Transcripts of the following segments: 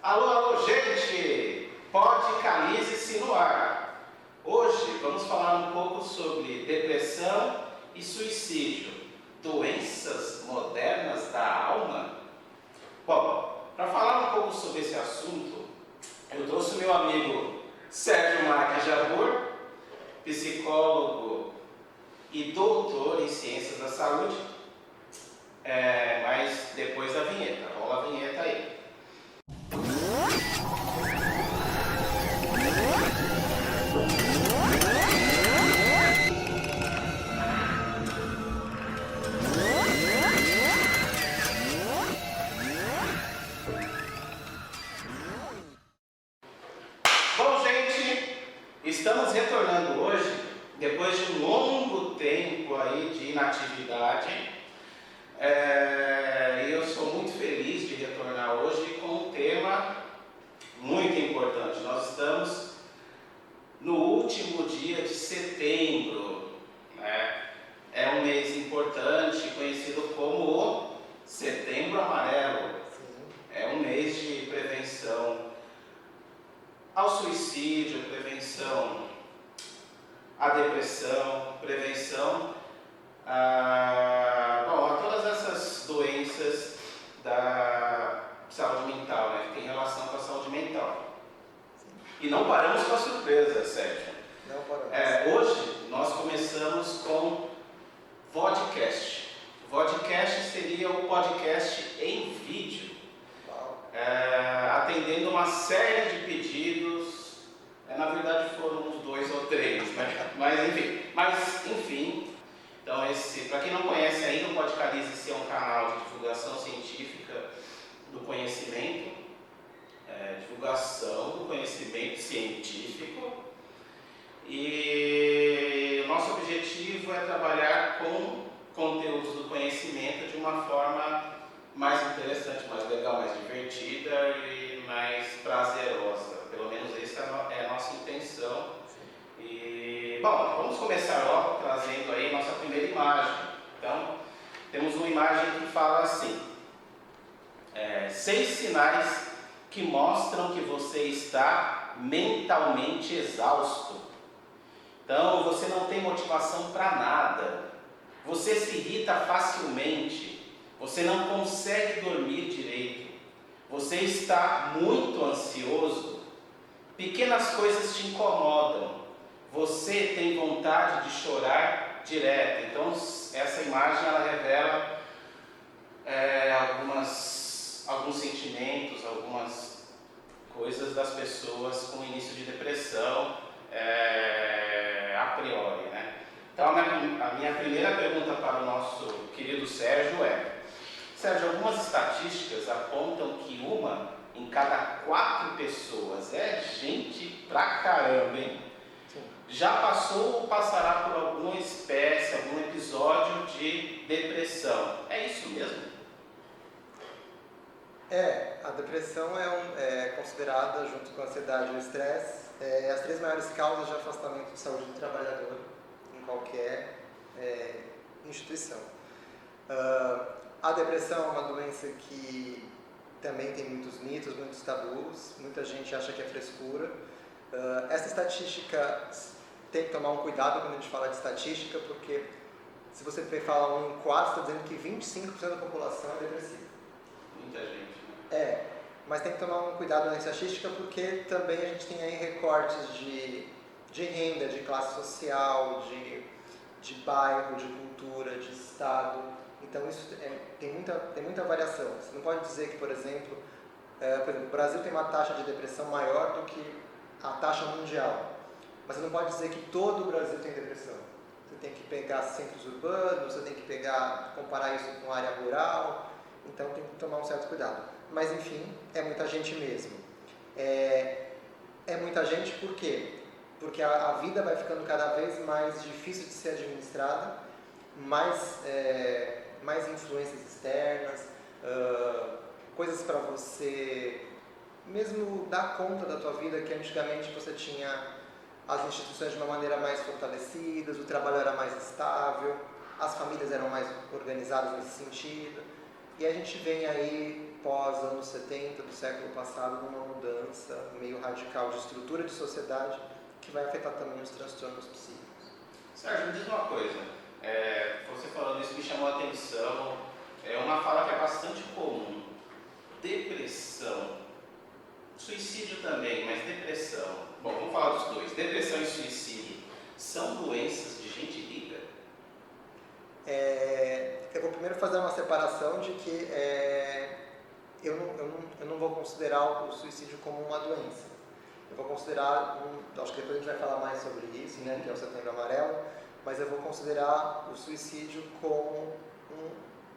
Alô, alô, gente! Podcalize-se no ar. Hoje vamos falar um pouco sobre depressão e suicídio, doenças modernas da alma. Bom, para falar um pouco sobre esse assunto, eu trouxe meu amigo Sérgio Marques Jabur, psicólogo e doutor em Ciências da Saúde, mas depois da vinheta, rola a vinheta aí. Bom, gente, estamos retornando hoje, depois de um longo tempo aí de inatividade. E eu sou muito feliz de retornar hoje com um tema muito importante. Nós estamos no último dia de setembro, né? É um mês importante, conhecido como o Setembro Amarelo. É um mês de prevenção ao suicídio, prevenção à depressão, prevenção a todas essas doenças da saúde mental, né, que tem relação com a saúde mental. E não paramos com a surpresa, Sérgio. Não paramos. Hoje nós começamos com vodcast. Vodcast seria o podcast em vídeo, atendendo uma série de pedidos. Na verdade foram uns 2 ou 3, né? Mas enfim. Então, para quem não conhece ainda, o Podcalize é um canal de divulgação científica do conhecimento, divulgação do conhecimento científico, e o nosso objetivo é trabalhar com conteúdos do conhecimento de uma forma mais interessante, mais legal, mais divertida e mais prazerosa. Pelo menos essa é a nossa intenção. E, bom, vamos começar logo trazendo aí nossa primeira imagem. Então, temos uma imagem que fala assim: 6 sinais que mostram que você está mentalmente exausto. Então, você não tem motivação para nada, você se irrita facilmente, você não consegue dormir direito, você está muito ansioso, pequenas coisas te incomodam, você tem vontade de chorar direto. Então, essa imagem ela revela alguns sentimentos, algumas coisas das pessoas com início de depressão a priori, né? Então, a minha primeira pergunta para o nosso querido Sérgio Sérgio, algumas estatísticas apontam que 1 em cada 4 pessoas é gente pra caramba, hein? Já passou ou passará por alguma espécie, algum episódio de depressão. É isso mesmo? A depressão é considerada, junto com a ansiedade e o estresse, as 3 maiores causas de afastamento de saúde do trabalhador em qualquer instituição. A depressão é uma doença que também tem muitos mitos, muitos tabus, muita gente acha que é frescura. Essa estatística tem que tomar um cuidado quando a gente fala de estatística, porque se você fala 1 em 4, está dizendo que 25% da população é depressiva. Muita gente, né? Mas tem que tomar um cuidado na estatística, porque também a gente tem aí recortes de renda, de classe social, de bairro, de cultura, de estado. Então isso tem muita variação. Você não pode dizer que, por exemplo, o Brasil tem uma taxa de depressão maior do que a taxa mundial. Mas você não pode dizer que todo o Brasil tem depressão. Você tem que pegar centros urbanos, você tem que comparar isso com área rural. Então tem que tomar um certo cuidado. Mas enfim, é muita gente mesmo. É muita gente por quê? Porque a vida vai ficando cada vez mais difícil de ser administrada, mais influências externas, coisas para você mesmo dar conta da tua vida, que antigamente você tinha as instituições de uma maneira mais fortalecidas, o trabalho era mais estável, as famílias eram mais organizadas nesse sentido, e a gente vem aí pós anos 70 do século passado numa mudança meio radical de estrutura de sociedade que vai afetar também os transtornos psíquicos. Sérgio, me diz uma coisa, você falando isso me chamou a atenção, é uma fala que é bastante comum, depressão, suicídio também, mas depressão, bom, vamos falar dos dois, depressão e suicídio, são doenças de gente rica? Eu vou primeiro fazer uma separação de que eu não vou considerar o suicídio como uma doença. Eu vou considerar, acho que depois a gente vai falar mais sobre isso, né, que é o Setembro Amarelo, mas eu vou considerar o suicídio como um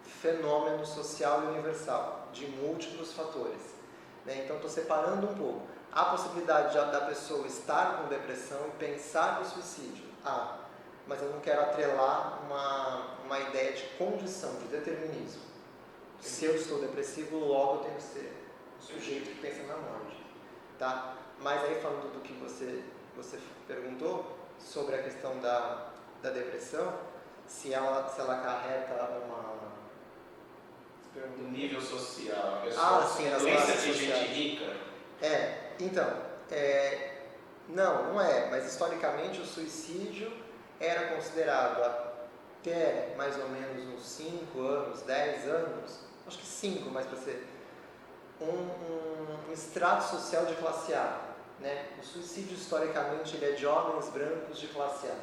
fenômeno social e universal, de múltiplos fatores. Né? Então estou separando um pouco. Há possibilidade da pessoa estar com depressão e pensar no suicídio. Mas eu não quero atrelar uma ideia de condição, de determinismo. Se eu estou depressivo, logo eu tenho que ser o sujeito que pensa na morte. Tá? Mas aí falando do que você perguntou sobre a questão da depressão, se ela acarreta do nível social, a pessoa sim, doença de gente rica? Então, não é, mas historicamente o suicídio era considerado até mais ou menos uns 5 anos, 10 anos, acho que 5 mais para ser, um extrato social de classe A. Né? O suicídio historicamente ele é de homens brancos de classe A.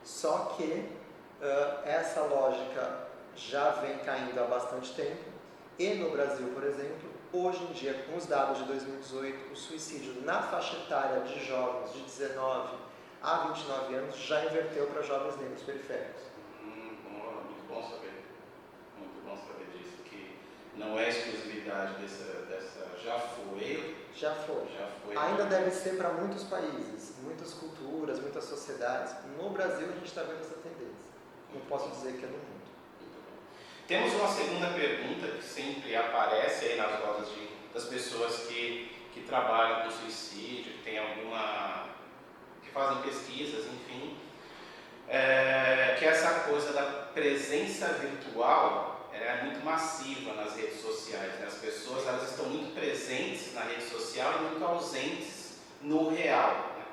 Só que essa lógica já vem caindo há bastante tempo e no Brasil, por exemplo, hoje em dia, com os dados de 2018, o suicídio na faixa etária de jovens de 19 a 29 anos já inverteu para jovens negros periféricos. Muito bom saber. Muito bom saber disso, que não é exclusividade dessa já foi. Ainda deve ser para muitos países, muitas culturas, muitas sociedades. No Brasil a gente está vendo essa tendência. Não posso dizer que é no mundo. Temos uma segunda pergunta que sempre aparece aí nas rodas das pessoas que trabalham com suicídio, que tem que fazem pesquisas, enfim, que é essa coisa da presença virtual é muito massiva nas redes sociais. Né? As pessoas elas estão muito presentes na rede social e muito ausentes no real. Né?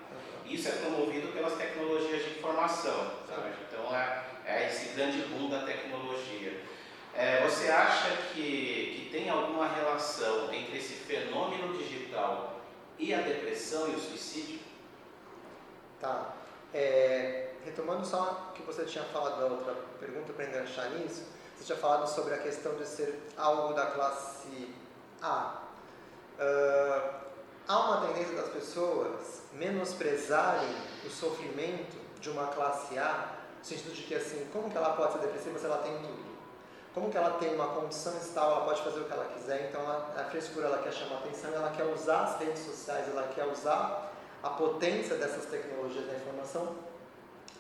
Isso é promovido pelas tecnologias de informação. Sabe? Então é esse grande boom da tecnologia. Você acha que tem alguma relação entre esse fenômeno digital e a depressão e o suicídio? Tá. Retomando só o que você tinha falado da outra pergunta para enganchar nisso, você tinha falado sobre a questão de ser algo da classe A. Há uma tendência das pessoas menosprezarem o sofrimento de uma classe A, no sentido de que, assim, como que ela pode ser depressiva se ela tem tudo? Como que ela tem uma condição estável, ela pode fazer o que ela quiser, então a frescura ela quer chamar atenção, ela quer usar as redes sociais, ela quer usar a potência dessas tecnologias da informação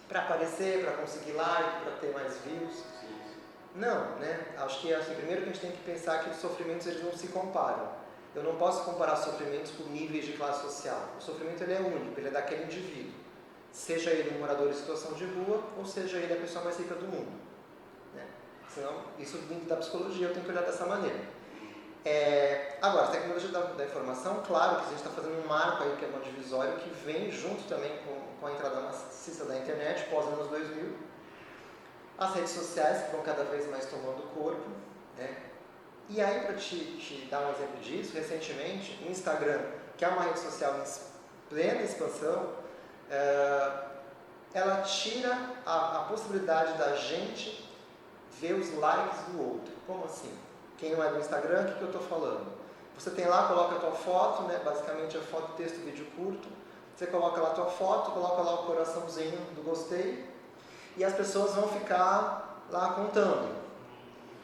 para aparecer, para conseguir like, para ter mais views. Não, né? Acho que primeiro que a gente tem que pensar que os sofrimentos eles não se comparam. Eu não posso comparar sofrimentos por níveis de classe social. O sofrimento ele é único, ele é daquele indivíduo. Seja ele um morador em situação de rua ou seja ele a pessoa mais rica do mundo. Né? Senão, isso vindo da psicologia, eu tenho que olhar dessa maneira. Agora, a tecnologia da informação, claro que a gente está fazendo um marco aí que é uma divisória que vem junto também com a entrada maciça da internet, pós-anos 2000. As redes sociais que vão cada vez mais tomando corpo, né? E aí, para te dar um exemplo disso, recentemente, o Instagram, que é uma rede social em plena expansão, ela tira a possibilidade da gente ver os likes do outro. Como assim? Quem não é do Instagram, o que eu estou falando? Você tem lá, coloca a tua foto, né? Basicamente é foto, texto, vídeo curto. Você coloca lá a tua foto, coloca lá o coraçãozinho do gostei, e as pessoas vão ficar lá contando.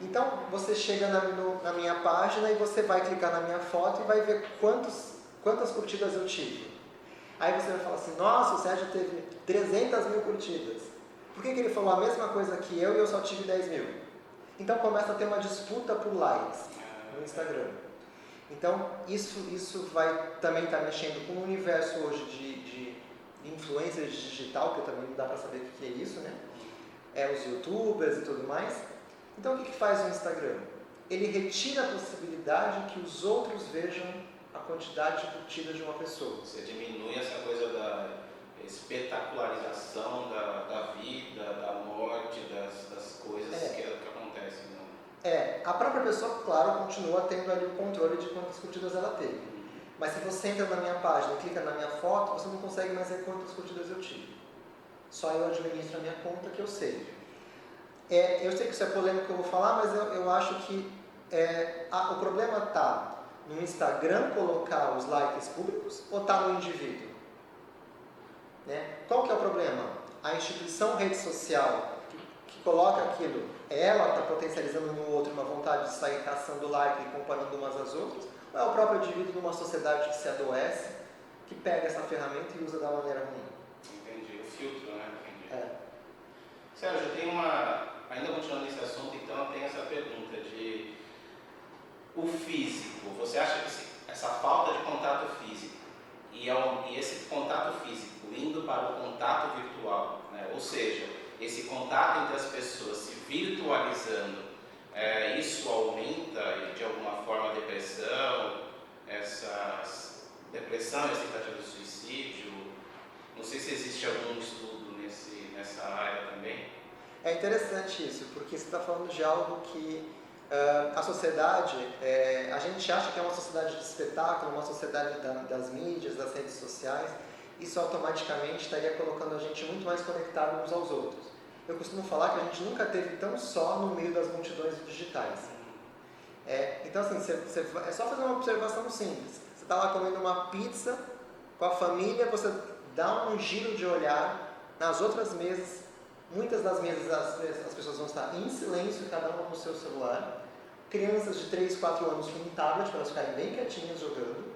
Então, você chega na minha página e você vai clicar na minha foto e vai ver quantas curtidas eu tive. Aí você vai falar assim, nossa, o Sérgio teve 300 mil curtidas. Por que ele falou a mesma coisa que eu e eu só tive 10 mil? Então, começa a ter uma disputa por likes no Instagram. Então, isso vai também estar mexendo com o universo hoje de influencers digital, que também não dá para saber o que é isso, né? Os youtubers e tudo mais. Então, o que faz o Instagram? ele retira a possibilidade que os outros vejam a quantidade de curtidas de uma pessoa. Você diminui essa coisa da espetacularização da vida, da morte, das coisas que acontecem. A própria pessoa, claro, continua tendo ali o controle de quantas curtidas ela teve. Mas se você entra na minha página e clica na minha foto, você não consegue mais ver quantas curtidas eu tive. Só eu administro a minha conta, que eu sei. Eu sei que isso é polêmico que eu vou falar, mas eu acho que o problema está no Instagram colocar os likes públicos ou está no indivíduo? Né? Qual que é o problema? A instituição rede social que coloca aquilo, ela está potencializando no outro uma vontade de sair caçando like e comparando umas às outras? Ou é o próprio indivíduo numa sociedade que se adoece, que pega essa ferramenta e usa da maneira ruim? Entendi. O filtro, né? Entendi. Sérgio, eu tenho ainda continuando nesse assunto, então eu tenho essa pergunta de o físico. Você acha que essa falta de contato físico e esse contato físico indo para o contato virtual, né? Ou seja, esse contato entre as pessoas se virtualizando, isso aumenta de alguma forma a depressão, essa tentativa de suicídio? Não sei se existe algum estudo nessa área também. É interessante isso, porque você está falando de algo que a sociedade, a gente acha que é uma sociedade de espetáculo, uma sociedade das mídias, das redes sociais. Isso automaticamente estaria colocando a gente muito mais conectados uns aos outros. Eu costumo falar que a gente nunca esteve tão só no meio das multidões digitais. Então, assim, é só fazer uma observação simples. Você está lá comendo uma pizza com a família, você dá um giro de olhar nas outras mesas. Muitas das mesas as pessoas vão estar em silêncio, cada uma no seu celular. Crianças de 3, 4 anos com um tablet para elas ficarem bem quietinhas jogando.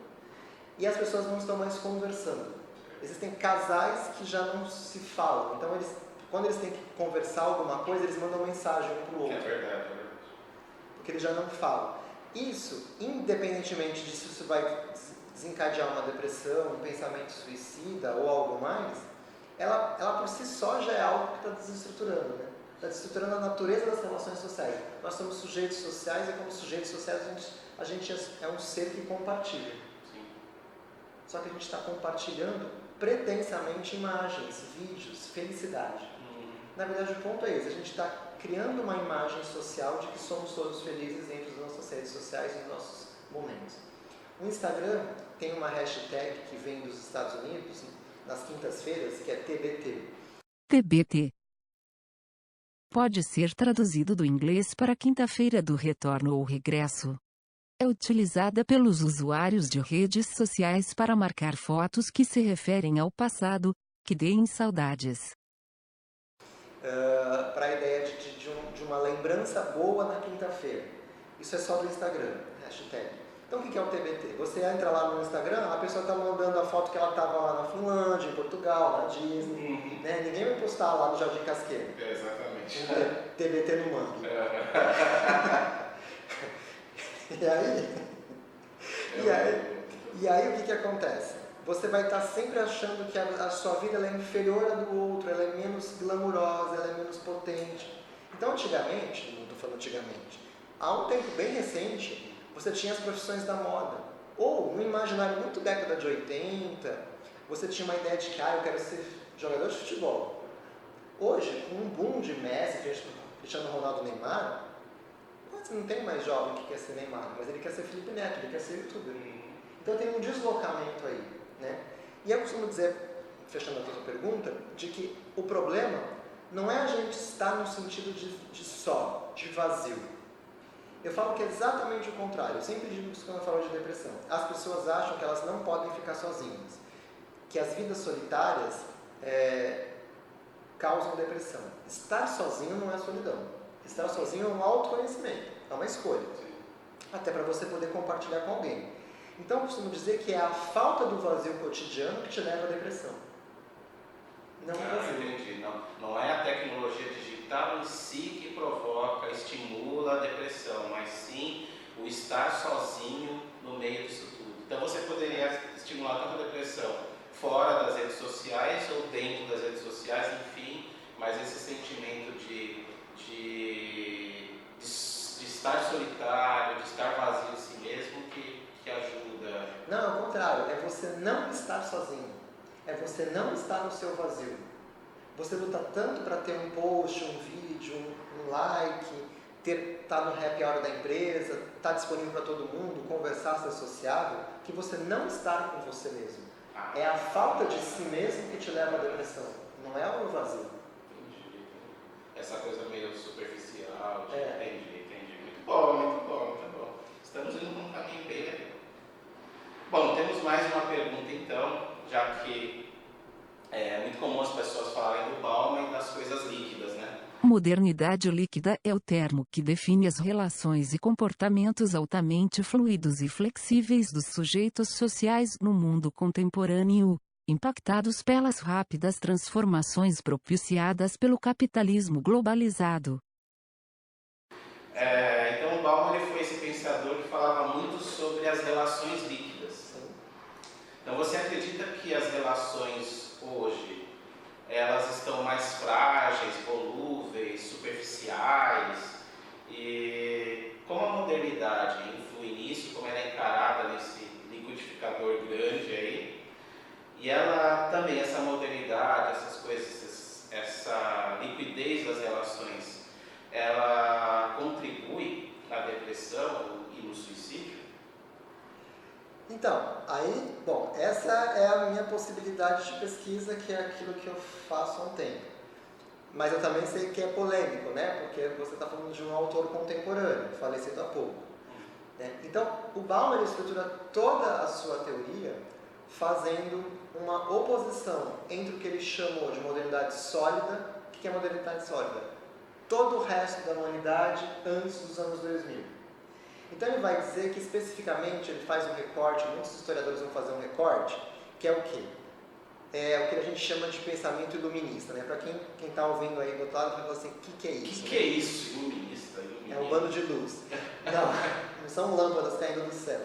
E as pessoas não estão mais conversando. Existem casais que já não se falam. Então, quando eles têm que conversar alguma coisa, eles mandam mensagem um para o outro. É verdade. Porque eles já não falam. Isso, independentemente de se isso vai desencadear uma depressão, um pensamento suicida ou algo mais, ela por si só já é algo que está desestruturando, né? Está desestruturando a natureza das relações sociais. Nós somos sujeitos sociais e como sujeitos sociais a gente é um ser que compartilha. Sim. Só que a gente está compartilhando pretensamente imagens, vídeos, felicidade. Na verdade o ponto é esse, a gente está criando uma imagem social de que somos todos felizes entre as nossas redes sociais e os nossos momentos. O Instagram tem uma hashtag que vem dos Estados Unidos, nas quintas-feiras, que é TBT. TBT. Pode ser traduzido do inglês para quinta-feira do retorno ou regresso. É utilizada pelos usuários de redes sociais para marcar fotos que se referem ao passado, que deem saudades. Para a ideia de uma lembrança boa na quinta-feira. Isso é só do Instagram, hashtag. Então o que é o TBT? Você entra lá no Instagram, a pessoa está mandando a foto que ela estava lá na Finlândia, em Portugal, na Disney. Né? Ninguém vai postar lá no Jardim Casqueiro. Exatamente. Um TBT no mangue. E aí o que acontece? Você vai estar sempre achando que a sua vida ela é inferior à do outro, ela é menos glamurosa, ela é menos potente. Então antigamente, não estou falando antigamente, há um tempo bem recente, você tinha as profissões da moda. Ou, no imaginário muito década de 80, você tinha uma ideia de que eu quero ser jogador de futebol. Hoje, com um boom de Messi, Cristiano Ronaldo, Neymar, você não tem mais jovem que quer ser Neymar, mas ele quer ser Felipe Neto, ele quer ser youtuber. Então tem um deslocamento aí, né? E eu costumo dizer, fechando a tua pergunta, de que o problema não é a gente estar no sentido de só, de vazio. Eu falo que é exatamente o contrário. Eu sempre digo isso quando eu falo de depressão. As pessoas acham que elas não podem ficar sozinhas, que as vidas solitárias causam depressão. Estar sozinho não é solidão. Estar sozinho é um autoconhecimento, é uma escolha. Até para você poder compartilhar com alguém. Então eu costumo dizer que é a falta do vazio cotidiano que te leva à depressão. Não o vazio. Entendi. Não é a tecnologia digital em si que provoca, estimula a depressão, mas sim o estar sozinho no meio disso tudo. Então você poderia estimular tanto a depressão fora das redes sociais ou dentro das redes sociais, enfim, mas esse sentimento de estar solitário, contrário, é você não estar sozinho. É você não estar no seu vazio. Você luta tanto para ter um post, um vídeo, um like, estar no happy hour da empresa, estar disponível para todo mundo, conversar, ser sociável, que você não está com você mesmo. É a falta de si mesmo que te leva à depressão, não é o vazio. Entendi. Essa coisa meio superficial, É. entendi. Muito bom. Estamos indo por um caminho bem legal. Bom, temos mais uma pergunta então, já que é muito comum as pessoas falarem do Bauman e das coisas líquidas, né? Modernidade líquida é o termo que define as relações e comportamentos altamente fluidos e flexíveis dos sujeitos sociais no mundo contemporâneo, impactados pelas rápidas transformações propiciadas pelo capitalismo globalizado. Então o Bauman ele foi esse pensador que falava muito sobre as relações líquidas. Então você acredita que as relações hoje elas estão mais frágeis, volúveis, superficiais, e como a modernidade influi nisso, como ela é encarada nesse liquidificador grande aí, e ela também, essa modernidade, essas coisas, essa liquidez das relações, ela contribui na depressão e no suicídio? Então, aí, bom, essa é a minha possibilidade de pesquisa, que é aquilo que eu faço há um tempo. Mas eu também sei que é polêmico, né? Porque você está falando de um autor contemporâneo, falecido há pouco. Né? Então, o Bauman estrutura toda a sua teoria fazendo uma oposição entre o que ele chamou de modernidade sólida. O que é modernidade sólida? Todo o resto da humanidade antes dos anos 2000. Então ele vai dizer que especificamente ele faz um recorte, muitos historiadores vão fazer um recorte, que é o quê? É o que a gente chama de pensamento iluminista, né? Para quem está ouvindo aí do outro lado, vai falar assim, o que é isso? O que é isso, iluminista? É um bando de luz. Não são lâmpadas caindo do céu.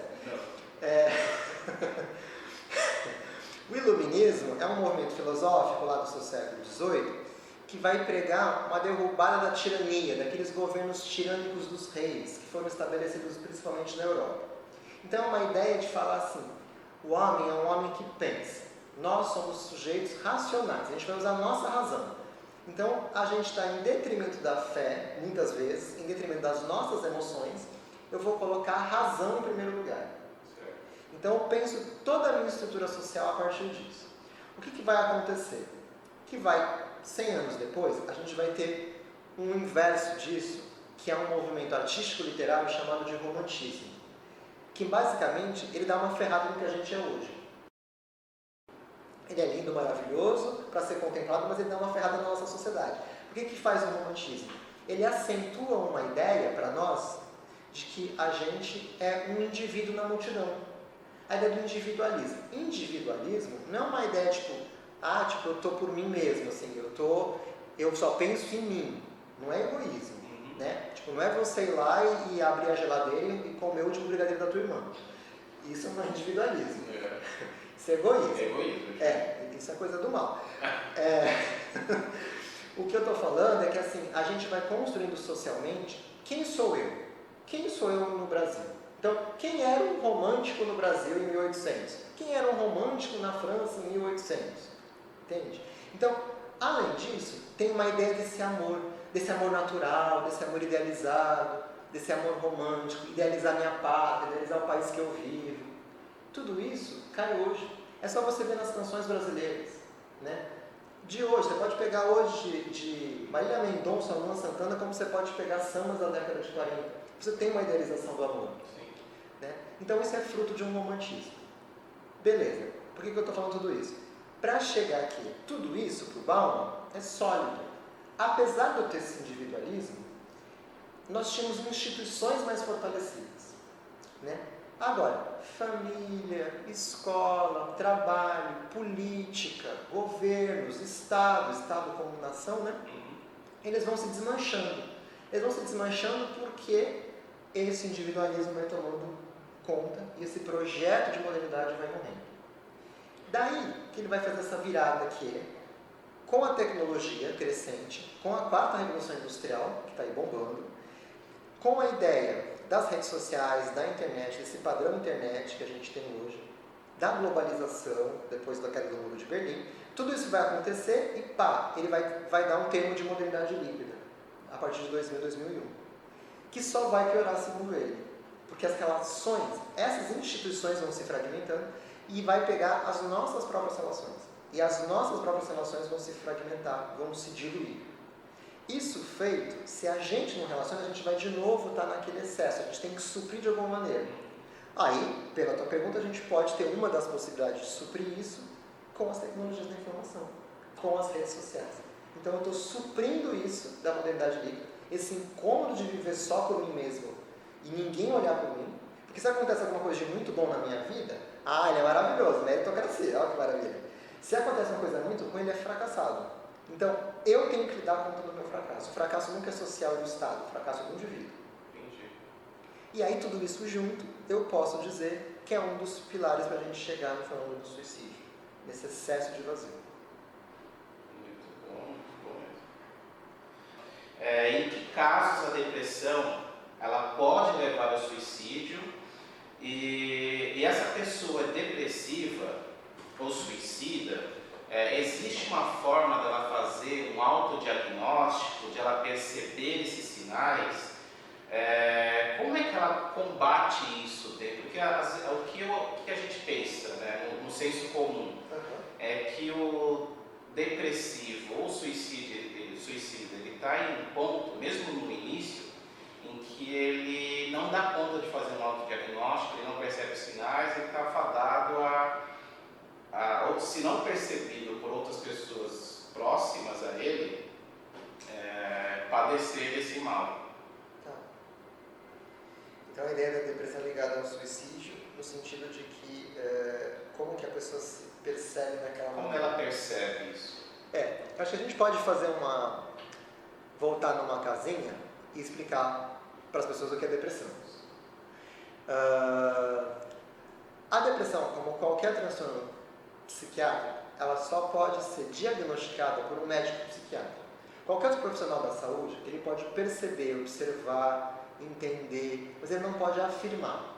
O iluminismo é um movimento filosófico lá do seu século XVIII, que vai pregar uma derrubada da tirania, daqueles governos tirânicos dos reis, que foram estabelecidos principalmente na Europa. Então é uma ideia de falar assim, o homem é um homem que pensa, nós somos sujeitos racionais, a gente vai usar a nossa razão. Então a gente está em detrimento da fé, muitas vezes, em detrimento das nossas emoções, eu vou colocar a razão em primeiro lugar. Então eu penso toda a minha estrutura social a partir disso. O que vai acontecer? Que 100 anos depois, a gente vai ter um inverso disso, que é um movimento artístico-literário chamado de romantismo, que basicamente ele dá uma ferrada no que a gente é hoje. Ele é lindo, maravilhoso, para ser contemplado, mas ele dá uma ferrada na nossa sociedade. O que faz o romantismo? Ele acentua uma ideia para nós de que a gente é um indivíduo na multidão. A ideia do individualismo. Individualismo não é uma ideia eu estou por mim mesmo, assim, eu só penso em mim. Não é egoísmo, né? Não é você ir lá e abrir a geladeira e comer o último brigadeiro da tua irmã. Isso não é individualismo. Isso é egoísmo. Isso é coisa do mal. O que eu estou falando é que assim, a gente vai construindo socialmente quem sou eu? Quem sou eu no Brasil? Então, quem era um romântico no Brasil em 1800? Quem era um romântico na França em 1800? Entende? Então, além disso, tem uma ideia desse amor natural, desse amor idealizado, desse amor romântico, idealizar minha pátria, idealizar o país que eu vivo. Tudo isso cai hoje. É só você ver nas canções brasileiras, né? De hoje, você pode pegar hoje de Marília Mendonça, Luan Santana, como você pode pegar sambas da década de 40. Você tem uma idealização do amor. Né? Então isso é fruto de um romantismo. Beleza, por que eu estou falando tudo isso? Para chegar aqui, tudo isso para o Bauman é sólido. Apesar de eu ter esse individualismo, nós tínhamos instituições mais fortalecidas. Né? Agora, família, escola, trabalho, política, governos, Estado como nação, né? Eles vão se desmanchando. Eles vão se desmanchando porque esse individualismo vai tomando conta e esse projeto de modernidade vai morrendo. Daí que ele vai fazer essa virada aqui, com a tecnologia crescente, com a quarta revolução industrial, que está aí bombando, com a ideia das redes sociais, da internet, desse padrão internet que a gente tem hoje, da globalização, depois da queda do Muro de Berlim. Tudo isso vai acontecer e pá, ele vai dar um termo de modernidade líquida, a partir de 2000, 2001, que só vai piorar segundo ele, porque as relações, essas instituições vão se fragmentando e vai pegar as nossas próprias relações. E as nossas próprias relações vão se fragmentar, vão se diluir. Isso feito, se a gente não relaciona, a gente vai de novo estar naquele excesso, a gente tem que suprir de alguma maneira. Aí, pela tua pergunta, a gente pode ter uma das possibilidades de suprir isso com as tecnologias da informação, com as redes sociais. Então eu estou suprindo isso da modernidade líquida, esse incômodo de viver só por mim mesmo e ninguém olhar por mim, porque se acontece alguma coisa de muito bom na minha vida, ele é maravilhoso, meritocracia, olha que maravilha. Se acontece uma coisa muito ruim, ele é fracassado. Então, eu tenho que lidar com todo o meu fracasso. O fracasso nunca é social do Estado, o fracasso é do indivíduo. Entendi. E aí, tudo isso junto, eu posso dizer que é um dos pilares para a gente chegar no fenômeno do suicídio, nesse excesso de vazio. Muito bom mesmo. Em que casos a depressão ela pode levar ao suicídio e essa pessoa depressiva ou suicida, existe uma forma dela fazer um autodiagnóstico, de ela perceber esses sinais? Como é que ela combate isso dentro? Porque o que a gente pensa, né, no senso comum, é que o depressivo ou suicida, ele está em um ponto, mesmo no início, em que ele não dá conta de fazer um autodiagnóstico, ele não percebe os sinais, ele está fadado ou se não percebido por outras pessoas próximas a ele, padecer desse mal. Tá. Então a ideia da depressão é ligada ao suicídio, no sentido de que como que a pessoa se percebe naquela Como maneira. ela percebe isso? Acho que a gente pode fazer voltar numa casinha e explicar para as pessoas o que é depressão. A depressão, como qualquer transtorno psiquiátrico, ela só pode ser diagnosticada por um médico psiquiatra. Qualquer outro profissional da saúde, ele pode perceber, observar, entender, mas ele não pode afirmar,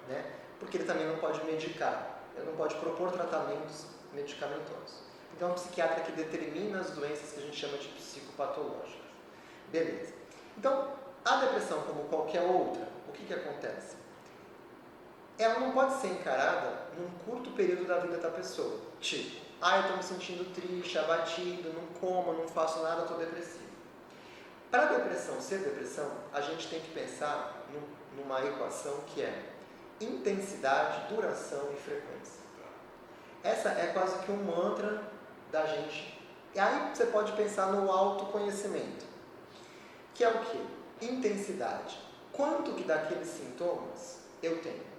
né? Porque ele também não pode medicar, ele não pode propor tratamentos medicamentosos. Então, é um psiquiatra que determina as doenças que a gente chama de psicopatológicas. Beleza. Então, a depressão, como qualquer outra, o que acontece? Ela não pode ser encarada num curto período da vida da pessoa. Tipo, eu estou me sentindo triste, abatido, não como, não faço nada, estou depressivo. Para a depressão ser depressão, a gente tem que pensar numa equação que é intensidade, duração e frequência. Essa é quase que um mantra da gente. E aí você pode pensar no autoconhecimento, que é o quê? Intensidade. Quanto que daqueles sintomas eu tenho?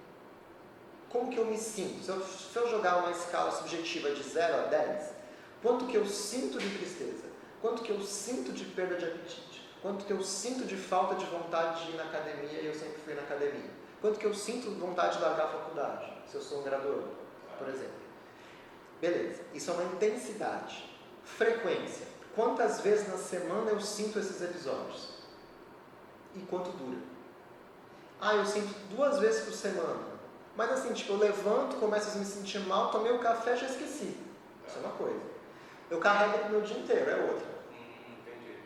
Como que eu me sinto? Se eu jogar uma escala subjetiva de 0 a 10, quanto que eu sinto de tristeza? Quanto que eu sinto de perda de apetite? Quanto que eu sinto de falta de vontade de ir na academia e eu sempre fui na academia? Quanto que eu sinto vontade de largar a faculdade, se eu sou um graduando, por exemplo? Beleza, isso é uma intensidade. Frequência. Quantas vezes na semana eu sinto esses episódios? E quanto dura? Eu sinto 2 vezes por semana. Mas assim, eu levanto, começo a me sentir mal, tomei o café e já esqueci. Isso é uma coisa. Eu carrego pro meu dia inteiro, é outra. Entendi.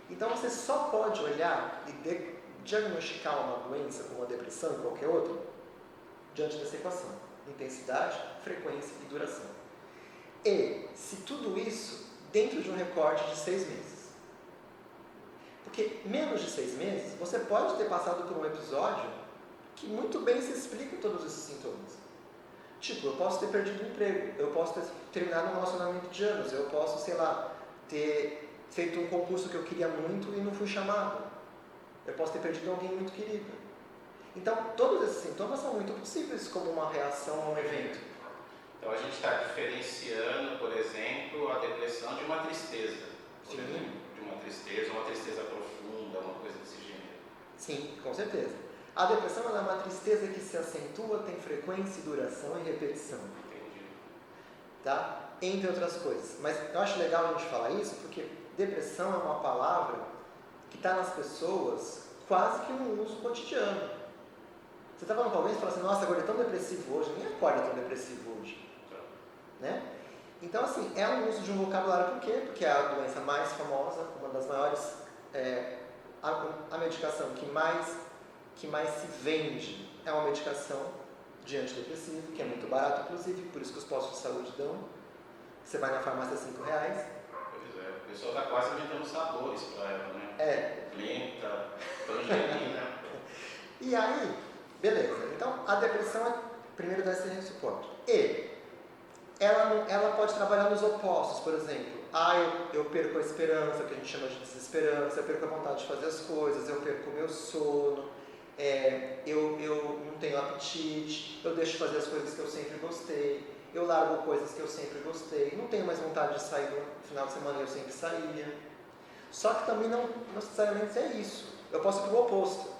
Então você só pode olhar e diagnosticar uma doença como a depressão ou qualquer outra diante dessa equação. Intensidade, frequência e duração. E se tudo isso dentro de um recorte de 6 meses. Porque menos de 6 meses, você pode ter passado por um episódio que muito bem se explica todos esses sintomas. Tipo, eu posso ter perdido o emprego, eu posso ter terminado um relacionamento de anos, eu posso, ter feito um concurso que eu queria muito e não fui chamado. Eu posso ter perdido alguém muito querido. Então, todos esses sintomas são muito possíveis como uma reação a um evento. Então, a gente está diferenciando, por exemplo, a depressão de uma tristeza. Por exemplo, de uma tristeza profunda, uma coisa desse gênero. Sim, com certeza. A depressão é uma tristeza que se acentua, tem frequência, duração e repetição. Entendi. Tá? Entre outras coisas. Mas eu acho legal a gente falar isso porque depressão é uma palavra que está nas pessoas quase que no uso cotidiano. Você está falando com alguém e fala assim, nossa, agora é tão depressivo hoje. Nem pode ter um depressivo hoje, né? Então, assim, é um uso de um vocabulário, por quê? Porque é a doença mais famosa, uma das maiores, a medicação que mais se vende é uma medicação de antidepressivo, que é muito barato, inclusive, por isso que os postos de saúde dão. Você vai na farmácia, R$5. Pois é, o pessoal está quase inventando sabores para ela, né? Lenta, tangerina. E aí, beleza. Então, a depressão é primeiro dá esse suporte. E ela pode trabalhar nos opostos, por exemplo. Eu perco a esperança, que a gente chama de desesperança, eu perco a vontade de fazer as coisas, eu perco o meu sono, eu não tenho apetite, eu deixo de fazer as coisas que eu sempre gostei, eu largo coisas que eu sempre gostei, não tenho mais vontade de sair no final de semana que eu sempre saía. Só que também não necessariamente é isso. Eu posso ir para o oposto.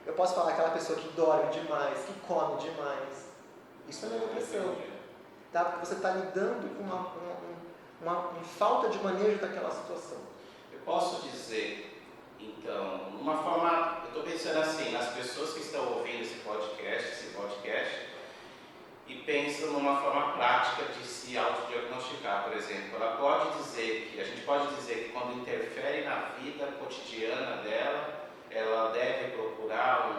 Eu posso falar aquela pessoa que dorme demais, que come demais. Isso também é depressão. Tá? Porque você está lidando com uma falta de manejo daquela situação. Eu posso dizer, então, uma forma, eu estou pensando assim, nas pessoas que estão ouvindo esse podcast, e pensam numa forma prática de se autodiagnosticar, por exemplo. A gente pode dizer que quando interfere na vida cotidiana dela, ela deve procurar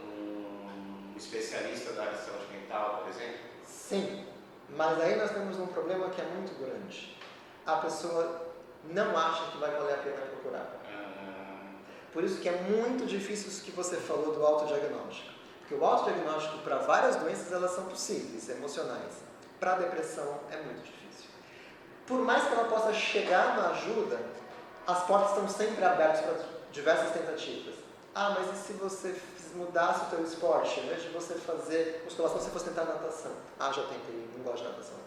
um especialista da área de saúde mental, por exemplo? Sim, mas aí nós temos um problema que é muito grande. A pessoa não acha que vai valer a pena procurar. Por isso que é muito difícil isso que você falou do autodiagnóstico. Porque o autodiagnóstico para várias doenças elas são possíveis, emocionais. Para a depressão é muito difícil. Por mais que ela possa chegar na ajuda, as portas estão sempre abertas para diversas tentativas. Mas e se você mudasse o teu esporte? Em vez de você fazer musculação, você fosse tentar natação. Já tentei, não gosto de natação.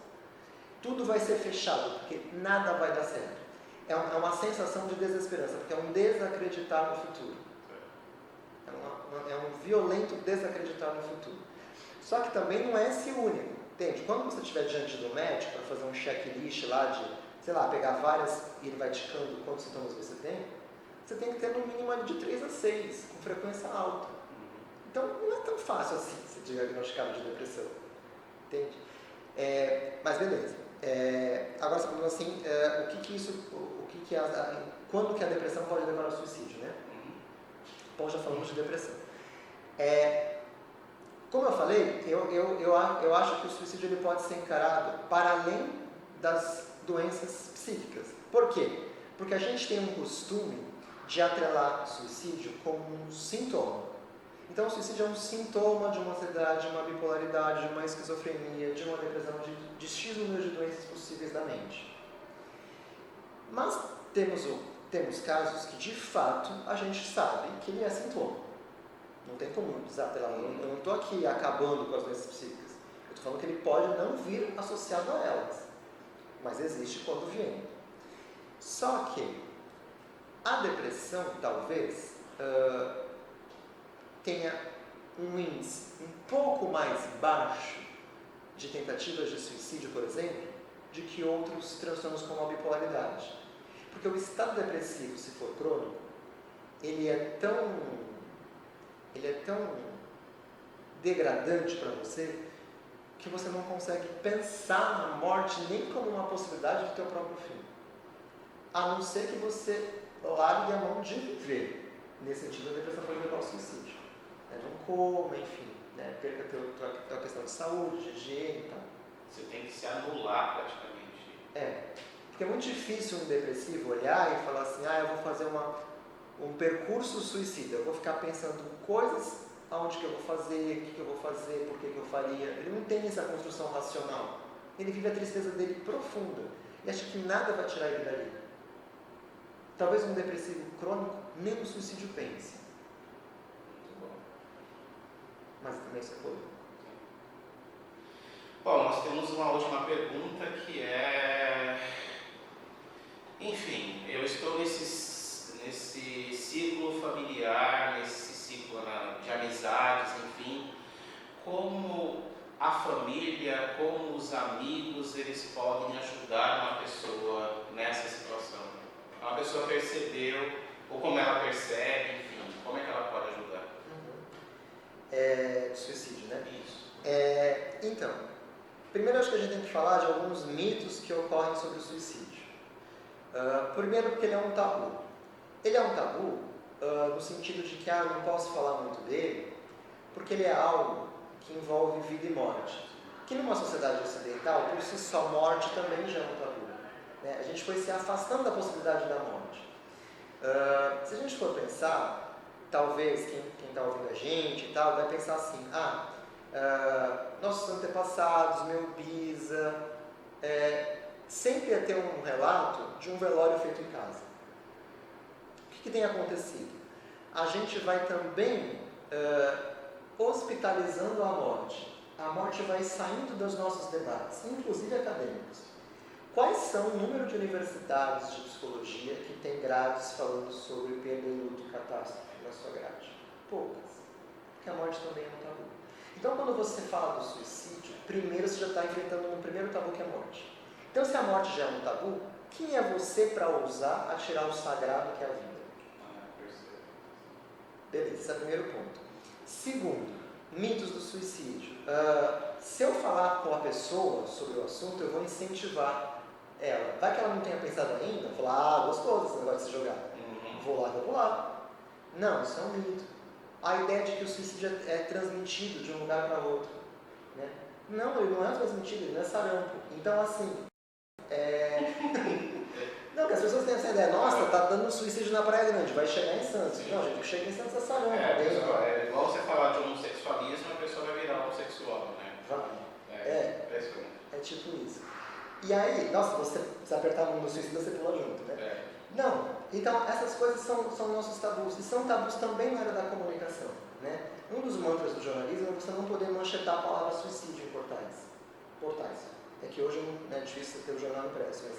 Tudo vai ser fechado, porque nada vai dar certo. É uma sensação de desesperança, porque é um desacreditar no futuro. É um violento desacreditar no futuro. Só que também não é esse único. Entende? Quando você estiver diante do médico para fazer um checklist lá de, pegar várias e ele vai indicando quantos sintomas você tem que ter no mínimo de 3 a 6, com frequência alta. Então não é tão fácil assim ser diagnosticado de depressão. Entende? Mas beleza. Agora você falou assim, quando que a depressão pode levar ao suicídio, né? Bom, já falamos de depressão. Como eu falei, eu acho que o suicídio ele pode ser encarado para além das doenças psíquicas. Por quê? Porque a gente tem um costume de atrelar suicídio como um sintoma. Então, o suicídio é um sintoma de uma ansiedade, de uma bipolaridade, de uma esquizofrenia, de uma depressão, de X número de doenças possíveis da mente. Mas temos casos que, de fato, a gente sabe que ele é sintoma. Não tem como desatrelar. Eu não estou aqui acabando com as doenças psíquicas. Eu estou falando que ele pode não vir associado a elas. Mas existe quando vem. Só que a depressão, talvez, tenha um índice um pouco mais baixo de tentativas de suicídio, por exemplo, de que outros transtornos como a bipolaridade. Porque o estado depressivo, se for crônico, ele é tão degradante para você que você não consegue pensar na morte nem como uma possibilidade do teu próprio fim. A não ser que você largue a mão de viver. Nesse sentido, a depressão pode levar ao suicídio. Não coma, enfim, perca a tua questão de saúde, de higiene e tal. Você tem que se anular praticamente. Porque é muito difícil um depressivo olhar e falar assim, eu vou fazer um percurso suicida, eu vou ficar pensando em coisas, aonde que eu vou fazer, o que eu vou fazer, por que eu faria. Ele não tem essa construção racional. Ele vive a tristeza dele profunda e acha que nada vai tirar ele dali. Talvez um depressivo crônico nem no suicídio pense. Muito bom. Mas também isso é polêmico. Bom, nós temos uma última pergunta que enfim, eu estou nesse ciclo familiar, nesse ciclo de amizades, enfim, como a família, como os amigos, eles podem ajudar uma pessoa nessa situação? Uma pessoa percebeu, ou como ela percebe, enfim, como é que ela pode ajudar? De suicídio, né? Isso. Então, primeiro acho que a gente tem que falar de alguns mitos que ocorrem sobre o suicídio. Primeiro porque ele é um tabu. Ele é um tabu no sentido de que eu não posso falar muito dele, porque ele é algo que envolve vida e morte. Que numa sociedade ocidental, por si só, morte também já é um tabu. Né? A gente foi se afastando da possibilidade da morte. Se a gente for pensar, talvez quem está ouvindo a gente e tal, vai pensar assim, nossos antepassados, meu bisa, sempre ia ter um relato de um velório feito em casa. O que tem acontecido? A gente vai também hospitalizando a morte. A morte vai saindo dos nossos debates, inclusive acadêmicos. Quais são o número de universidades de psicologia que tem grades falando sobre perda e luto e catástrofe na sua grade? Poucas. Porque a morte também é um tabu. Então, quando você fala do suicídio, primeiro você já está enfrentando um primeiro tabu que é a morte. Então, se a morte já é um tabu, quem é você para ousar atirar o sagrado que é a vida? Beleza, esse é o primeiro ponto. Segundo, mitos do suicídio. Se eu falar com a pessoa sobre o assunto, eu vou incentivar ela. Vai que ela não tenha pensado ainda, falar, gostoso esse negócio de se jogar. Vou lá. Não, isso é um mito. A ideia de que o suicídio é transmitido de um lugar para outro. Né? Não, ele não é transmitido, ele não é sarampo. Então, assim, não, que as pessoas têm essa ideia, nossa, tá dando suicídio na Praia Grande, vai chegar em Santos. Sim. Não, gente, o que chega em Santos é sarampo. É igual você falar de homossexualismo, a pessoa vai virar homossexual, né? É tipo isso. E aí, nossa, se apertar a mão no suicídio, você pula junto, né? Não, então essas coisas são nossos tabus, e são tabus também na área da comunicação, né? Um dos mantras do jornalismo é você não poder manchetar a palavra suicídio em portais. É que hoje é difícil ter o jornal impresso, mas...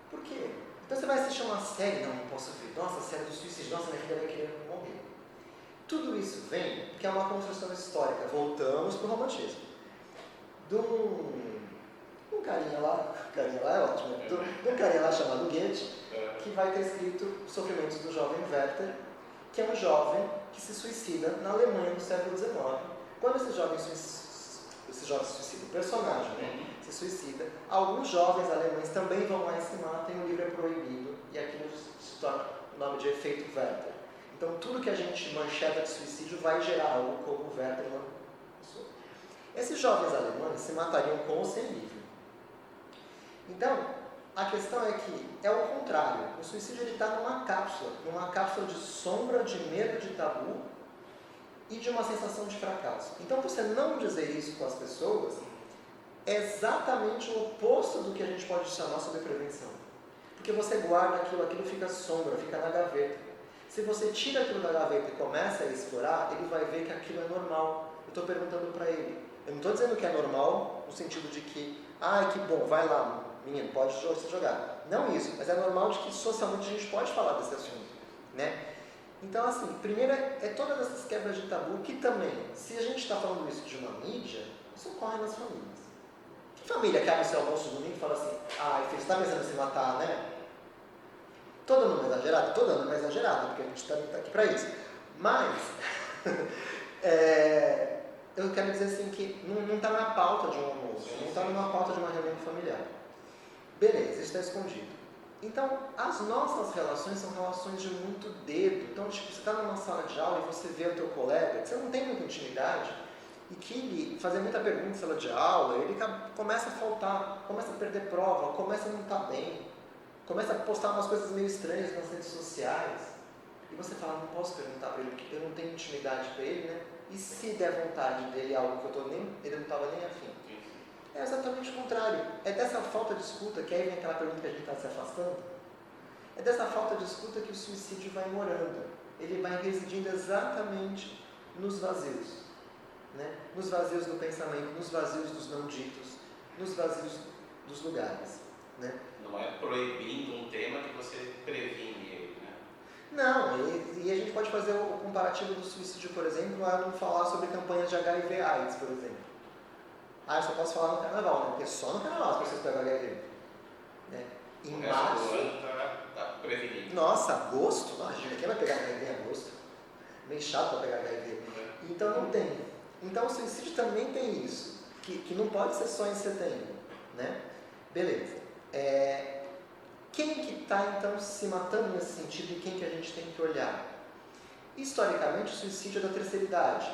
por quê? Então você vai assistir uma série, não posso ver, nossa, a série do suicídio, nossa, minha filha vai querer morrer. Tudo isso vem porque é uma construção histórica, voltamos para o romantismo. De um carinha lá é ótimo, de um carinha lá chamado Goethe, que vai ter escrito Sofrimentos do Jovem Werther, que é um jovem que se suicida na Alemanha do século XIX. Quando esse jovem se suicida, o personagem, né, se suicida, alguns jovens alemães também vão lá e se matam, e o livro é proibido, e aquilo se torna o nome de efeito Werther. Então, tudo que a gente mancheta de suicídio vai gerar algo como o Werther lançou. Esses jovens alemães se matariam com ou sem livro. Então, a questão é que é o contrário. O suicídio está numa cápsula de sombra, de medo, de tabu e de uma sensação de fracasso. Então, você não dizer isso com as pessoas é exatamente o oposto do que a gente pode chamar sobre prevenção. Porque você guarda aquilo fica sombra, fica na gaveta. Se você tira aquilo da gaveta e começa a explorar, ele vai ver que aquilo é normal. Eu estou perguntando para ele. Eu não estou dizendo que é normal no sentido de que, que bom, vai lá, menino, pode se jogar. Não isso, mas é normal de que socialmente a gente pode falar desse assunto, né? Então, assim, primeiro é todas essas quebras de tabu que também, se a gente está falando isso de uma mídia, isso ocorre nas famílias. Que família que abre seu almoço domingo e fala assim, filho, você está pensando em se matar, né? Todo ano é exagerado? Todo ano é exagerado, porque a gente está aqui para isso. Mas, eu quero dizer assim que não está na pauta de um almoço, não está numa pauta de uma reunião familiar. Beleza, isso está escondido. Então, as nossas relações são relações de muito dedo. Então, tipo, você está numa sala de aula e você vê o teu colega, que você não tem muita intimidade, e que ele fazer muita pergunta em sala de aula, ele começa a faltar, começa a perder prova, começa a não estar bem, começa a postar umas coisas meio estranhas nas redes sociais, e você fala, não posso perguntar para ele, porque eu não tenho intimidade para ele, né? E se der vontade dele algo que ele não estava nem afim? É exatamente o contrário. É dessa falta de escuta, que aí vem aquela pergunta que a gente está se afastando, é dessa falta de escuta que o suicídio vai morando. Ele vai residindo exatamente nos vazios. Né? Nos vazios do pensamento, nos vazios dos não ditos, nos vazios dos lugares. Né? Não é proibindo um tema que você previne ele, né? Não, e a gente pode fazer o comparativo do suicídio, por exemplo, a não falar sobre campanhas de HIV/AIDS, por exemplo. Eu só posso falar no carnaval, né? Porque só no carnaval as pessoas pegam HIV. Né? Em março... tá prevenido. Nossa, agosto? Imagina, quem vai pegar HIV em agosto? Meio chato para pegar HIV. Então não tem. Então o suicídio também tem isso, que não pode ser só em setembro, né? Beleza. Quem que está então se matando nesse sentido e quem que a gente tem que olhar? Historicamente, o suicídio é da terceira idade,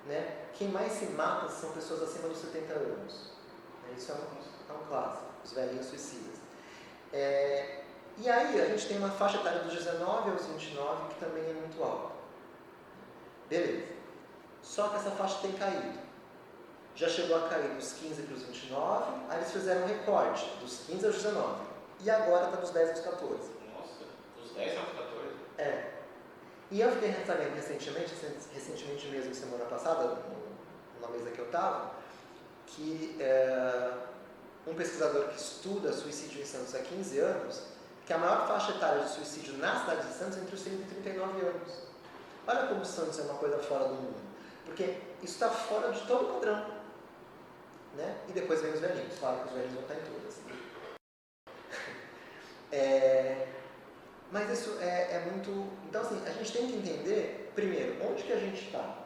né? Quem mais se mata são pessoas acima dos 70 anos. Isso é um clássico, os velhinhos suicidas. E aí a gente tem uma faixa etária dos 19 aos 29 que também é muito alta. Beleza. Só que essa faixa tem caído. Já chegou a cair dos 15 para os 29, aí eles fizeram um recorte dos 15 aos 19. E agora está dos 10 aos 14. Nossa, dos 10 aos 14? E eu fiquei sabendo recentemente mesmo, semana passada, numa mesa que eu estava, que um pesquisador que estuda suicídio em Santos há 15 anos, que a maior faixa etária de suicídio na cidade de Santos é entre os 30 e 39 anos. Olha como Santos é uma coisa fora do mundo. Porque isso está fora de todo padrão. Né? E depois vem os velhinhos. Claro que os velhinhos vão estar em todas. Mas isso é muito... Então, assim, a gente tem que entender, primeiro, onde que a gente está.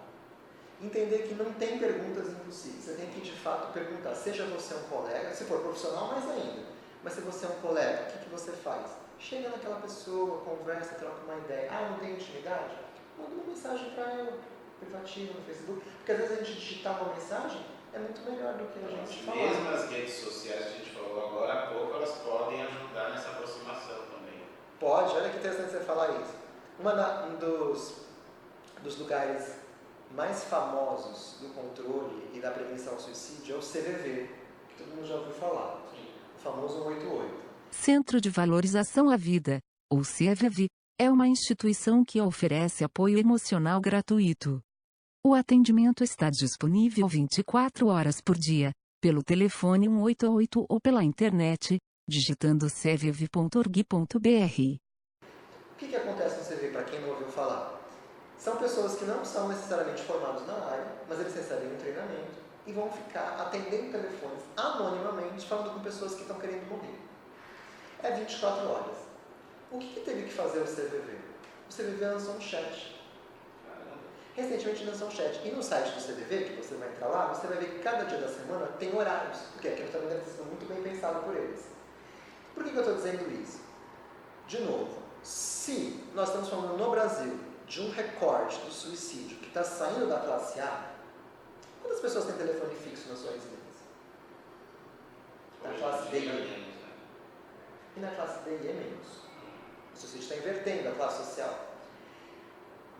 Entender que não tem perguntas impossíveis. Você tem que, de fato, perguntar. Seja você um colega, se for profissional, mais ainda. Mas se você é um colega, o que você faz? Chega naquela pessoa, conversa, troca uma ideia. Não tem intimidade? Manda uma mensagem para ela, privativa, no Facebook. Porque às vezes a gente digitar uma mensagem é muito melhor do que a gente falar. Mesmo as redes sociais que a gente falou agora há pouco, elas podem ajudar nessa aproximação também. Pode, olha que interessante você falar isso. Um dos lugares mais famosos do controle e da prevenção ao suicídio é o CVV, que todo mundo já ouviu falar. Sim. O famoso 188. Centro de Valorização à Vida, ou CVV, é uma instituição que oferece apoio emocional gratuito. O atendimento está disponível 24 horas por dia, pelo telefone 188 ou pela internet, digitando cvv.org.br. O que acontece no CVV, para quem não ouviu falar? São pessoas que não são necessariamente formados na área, mas eles recebem um treinamento e vão ficar atendendo telefones anonimamente, falando com pessoas que estão querendo morrer. É 24 horas. O que teve que fazer o CVV? O CVV lançou um chat. Recentemente lançou um chat. E no site do CVV, que você vai entrar lá, você vai ver que cada dia da semana tem horários, porque aquilo também deve ter sido muito bem pensado por eles. Por que eu estou dizendo isso? De novo, se nós estamos falando no Brasil de um recorte do suicídio que está saindo da classe A, quantas pessoas têm telefone fixo na sua residência? Na classe D e E. E na classe D e E menos. O suicídio está invertendo a classe social.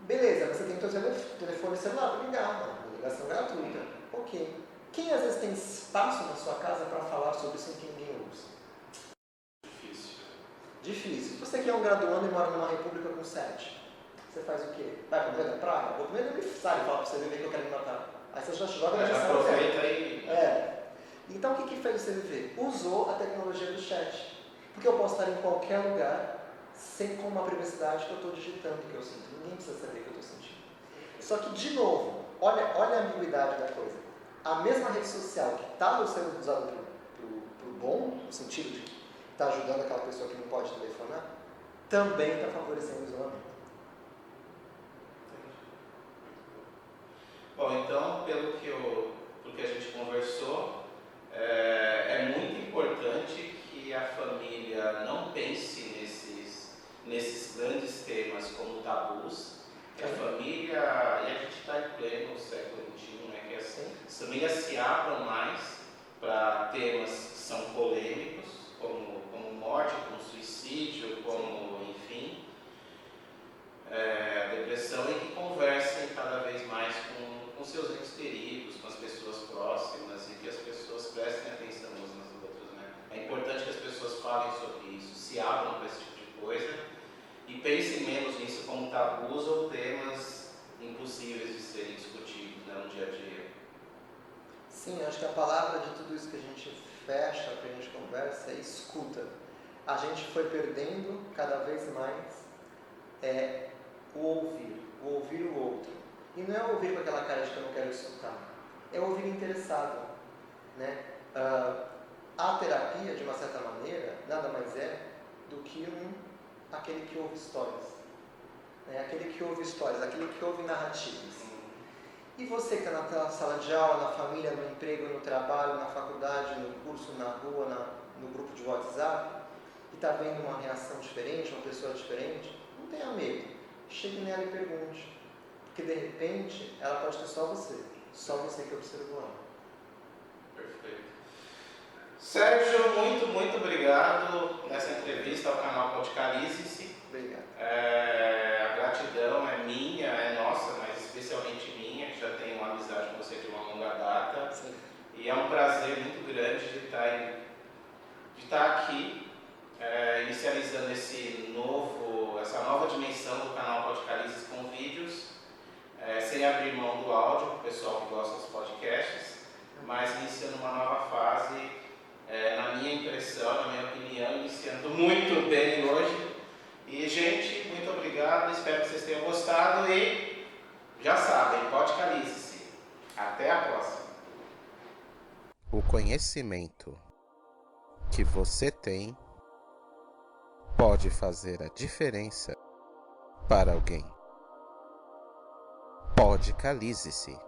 Beleza, você tem que ter o telefone celular para ligar, uma ligação gratuita. Ok. Quem às vezes tem espaço na sua casa para falar sobre isso em que ninguém usa? Difícil. Se você que é um graduando e mora numa república com 7, você faz o quê? Vai para o meio da praia? Vou comer no aniversário e fala para você ver que eu quero me matar. Aí você já joga na já aproveita aí. Então o que fez o CVV? Usou a tecnologia do chat. Porque eu posso estar em qualquer lugar, sem com uma privacidade que eu estou digitando o que eu sinto. Ninguém precisa saber o que eu estou sentindo. Só que, de novo, olha a ambiguidade da coisa. A mesma rede social que está sendo usada para o bom, no sentido de está ajudando aquela pessoa que não pode telefonar, também está favorecendo o isolamento. Bom, então, pelo que a gente conversou, é muito importante que a família não pense nesses grandes temas como tabus, que a família, e a gente está em pleno século XXI, né, que as famílias se abram mais para temas que são polêmicos, como morte, como suicídio, como, enfim, depressão, e que conversem cada vez mais com seus entes queridos, com as pessoas próximas, e que as pessoas prestem atenção umas nas outras, né? É importante que as pessoas falem sobre isso, se abram para esse tipo de coisa e pensem menos nisso como tabus ou temas impossíveis de serem discutidos, né, no dia a dia. Sim, acho que a palavra de tudo isso que a gente fecha, que a gente conversa, é escuta. A gente foi perdendo cada vez mais o ouvir o outro. E não é ouvir com aquela cara de que eu não quero escutar, é ouvir interessado. Né? A terapia, de uma certa maneira, nada mais é do que aquele que ouve histórias. Aquele que ouve histórias, aquele que ouve narrativas. E você que está na sala de aula, na família, no emprego, no trabalho, na faculdade, no curso, na rua, no grupo de WhatsApp, e está vendo uma reação diferente, uma pessoa diferente, não tenha medo. Chegue nela e pergunte. Porque de repente ela pode ter só você que observou ela. Perfeito. Sérgio, muito obrigado nessa entrevista ao canal Podcalize-se. Obrigado. A gratidão é minha, é nossa, mas especialmente minha, que já tenho uma amizade com você de uma longa data. Sim. E é um prazer muito grande de estar aqui, inicializando essa nova dimensão do canal Podcalize com vídeos, sem abrir mão do áudio, para o pessoal que gosta dos podcasts, mas iniciando uma nova fase, na minha impressão, na minha opinião, iniciando muito bem hoje. E, gente, muito obrigado, espero que vocês tenham gostado e já sabem, Podcalize-se. Até a próxima. O conhecimento que você tem pode fazer a diferença para alguém. Podcalize-se.